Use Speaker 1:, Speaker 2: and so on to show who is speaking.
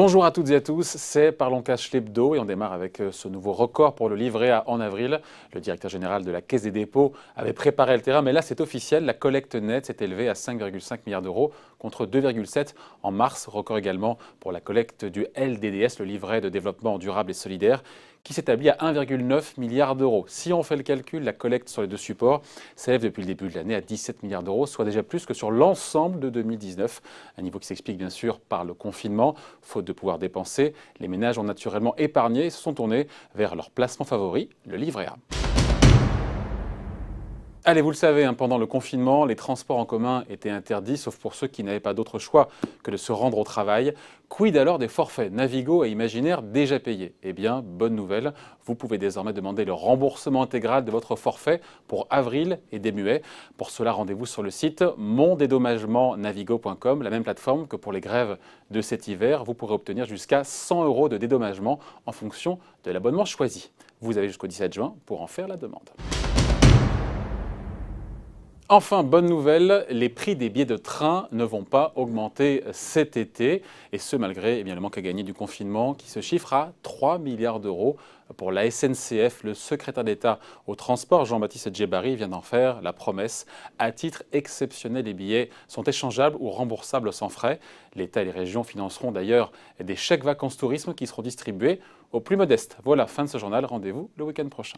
Speaker 1: Bonjour à toutes et à tous, c'est Parlons Cash l'hebdo et on démarre avec ce nouveau record pour le livret A en avril. Le directeur général de la Caisse des dépôts avait préparé le terrain, mais là c'est officiel, la collecte nette s'est élevée à 5,5 milliards d'euros contre 2,7 en mars. Record également pour la collecte du LDDS, le livret de développement durable et solidaire, qui s'établit à 1,9 milliard d'euros. Si on fait le calcul, la collecte sur les deux supports s'élève depuis le début de l'année à 17 milliards d'euros, soit déjà plus que sur l'ensemble de 2019. Un niveau qui s'explique bien sûr par le confinement. Faute de pouvoir dépenser, les ménages ont naturellement épargné et se sont tournés vers leur placement favori, le livret A. Allez, vous le savez, pendant le confinement, les transports en commun étaient interdits, sauf pour ceux qui n'avaient pas d'autre choix que de se rendre au travail. Quid alors des forfaits Navigo et Imaginaire déjà payés? Eh bien, bonne nouvelle, vous pouvez désormais demander le remboursement intégral de votre forfait pour avril et début mai. Pour cela, rendez-vous sur le site mondédommagementnavigo.com, la même plateforme que pour les grèves de cet hiver. Vous pourrez obtenir jusqu'à 100 € de dédommagement en fonction de l'abonnement choisi. Vous avez jusqu'au 17 juin pour en faire la demande. Enfin, bonne nouvelle, les prix des billets de train ne vont pas augmenter cet été, et ce malgré le manque à gagner du confinement qui se chiffre à 3 milliards d'euros pour la SNCF. Le secrétaire d'État au transport, Jean-Baptiste Djebbari, vient d'en faire la promesse. À titre exceptionnel, les billets sont échangeables ou remboursables sans frais. L'État et les régions financeront d'ailleurs des chèques vacances tourisme qui seront distribués aux plus modestes. Voilà, fin de ce journal. Rendez-vous le week-end prochain.